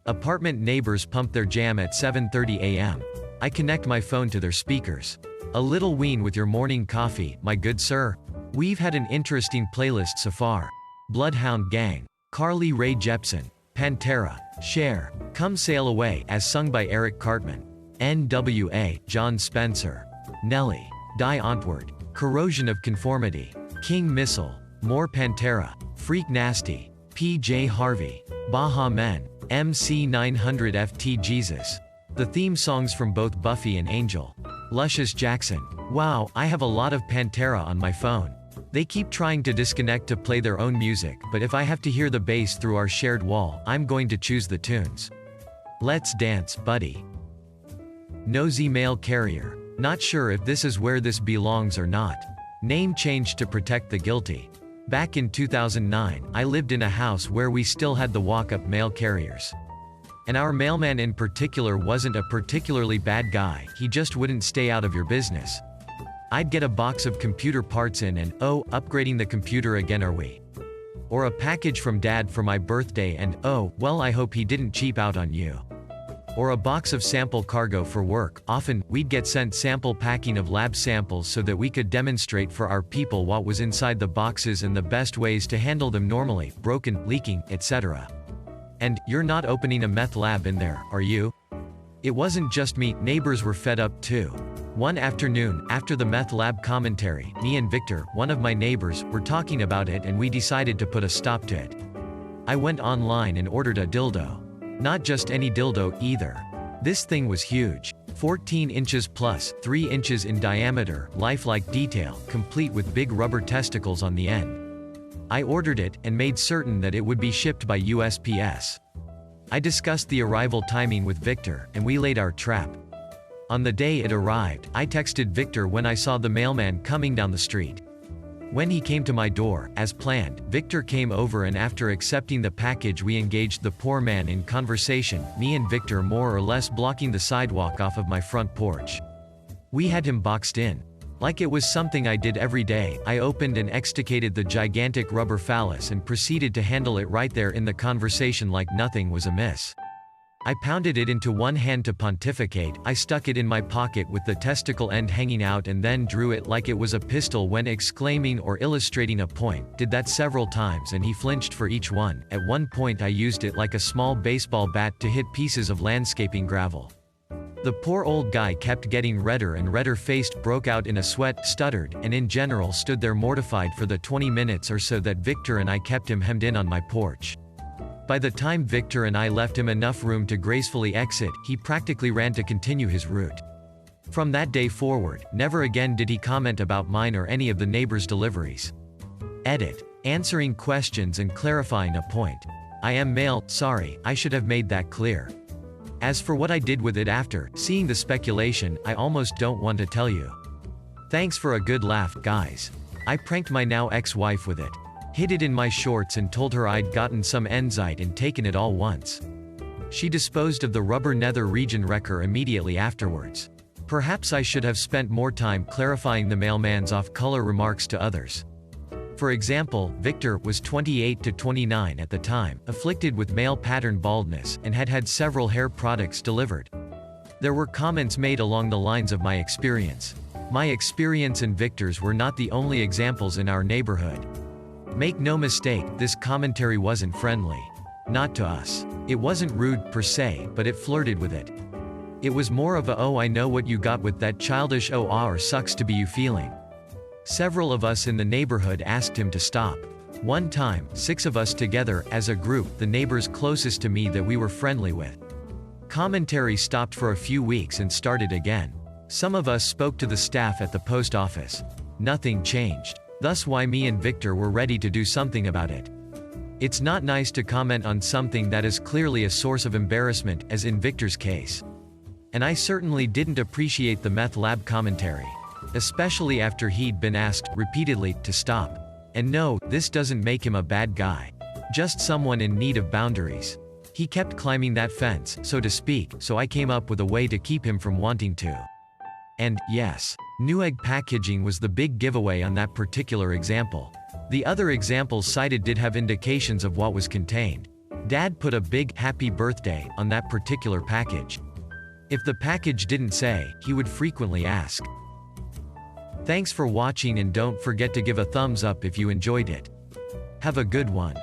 Apartment neighbors pump their jam at 7:30 a.m. I connect my phone to their speakers. A little ween with your morning coffee, my good sir. We've had an interesting playlist so far. Bloodhound Gang, Carly Rae Jepsen, Pantera, Cher, Come Sail Away as sung by Eric Cartman, N.W.A., John Spencer, Nelly, Die Antwoord, Corrosion of Conformity, King Missile, More Pantera, Freak Nasty, P.J. Harvey, Baha Men, MC900 FT Jesus. The theme songs from both Buffy and Angel. Luscious Jackson. Wow, I have a lot of Pantera on my phone. They keep trying to disconnect to play their own music, but if I have to hear the bass through our shared wall, I'm going to choose the tunes. Let's Dance, Buddy. Nosy Mail Carrier. Not sure if this is where this belongs or not. Name changed to protect the guilty. Back in 2009, I lived in a house where we still had the walk-up mail carriers. And our mailman in particular wasn't a particularly bad guy, he just wouldn't stay out of your business. I'd get a box of computer parts in and, oh, upgrading the computer again are we? Or a package from dad for my birthday and, oh, well I hope he didn't cheap out on you. Or a box of sample cargo for work. Often, we'd get sent sample packing of lab samples so that we could demonstrate for our people what was inside the boxes and the best ways to handle them normally, broken, leaking, etc. And, you're not opening a meth lab in there, are you? It wasn't just me, neighbors were fed up too. One afternoon, after the meth lab commentary, me and Victor, one of my neighbors, were talking about it and we decided to put a stop to it. I went online and ordered a dildo. Not just any dildo, either. This thing was huge. 14 inches plus, 3 inches in diameter, lifelike detail, complete with big rubber testicles on the end. I ordered it, and made certain that it would be shipped by USPS. I discussed the arrival timing with Victor, and we laid our trap. On the day it arrived, I texted Victor when I saw the mailman coming down the street. When he came to my door, as planned, Victor came over and after accepting the package we engaged the poor man in conversation, me and Victor more or less blocking the sidewalk off of my front porch. We had him boxed in. Like it was something I did every day, I opened and extricated the gigantic rubber phallus and proceeded to handle it right there in the conversation like nothing was amiss. I pounded it into one hand to pontificate, I stuck it in my pocket with the testicle end hanging out and then drew it like it was a pistol when exclaiming or illustrating a point, did that several times and he flinched for each one. At one point I used it like a small baseball bat to hit pieces of landscaping gravel. The poor old guy kept getting redder and redder, faced, broke out in a sweat, stuttered, and in general stood there mortified for the 20 minutes or so that Victor and I kept him hemmed in on my porch. By the time Victor and I left him enough room to gracefully exit, he practically ran to continue his route. From that day forward, never again did he comment about mine or any of the neighbors' deliveries. Edit. Answering questions and clarifying a point. I am male, sorry, I should have made that clear. As for what I did with it after seeing the speculation, I almost don't want to tell you. Thanks for a good laugh, guys. I pranked my now ex-wife with it. Hid it in my shorts and told her I'd gotten some Enzyte and taken it all once. She disposed of the rubber nether region wrecker immediately afterwards. Perhaps I should have spent more time clarifying the mailman's off-color remarks to others. For example, Victor was 28 to 29 at the time, afflicted with male pattern baldness, and had had several hair products delivered. There were comments made along the lines of my experience. My experience and Victor's were not the only examples in our neighborhood. Make no mistake, this commentary wasn't friendly. Not to us. It wasn't rude, per se, but it flirted with it. It was more of a "oh I know what you got" with that childish "oh ah" or "sucks to be you" feeling. Several of us in the neighborhood asked him to stop. One time, 6 of us together, as a group, the neighbors closest to me that we were friendly with. Commentary stopped for a few weeks and started again. Some of us spoke to the staff at the post office. Nothing changed. Thus why me and Victor were ready to do something about it. It's not nice to comment on something that is clearly a source of embarrassment, as in Victor's case. And I certainly didn't appreciate the meth lab commentary. Especially after he'd been asked, repeatedly, to stop. And no, this doesn't make him a bad guy. Just someone in need of boundaries. He kept climbing that fence, so to speak, so I came up with a way to keep him from wanting to. And, yes, Newegg packaging was the big giveaway on that particular example. The other examples cited did have indications of what was contained. Dad put a big happy birthday on that particular package. If the package didn't say, he would frequently ask. Thanks for watching and don't forget to give a thumbs up if you enjoyed it. Have a good one.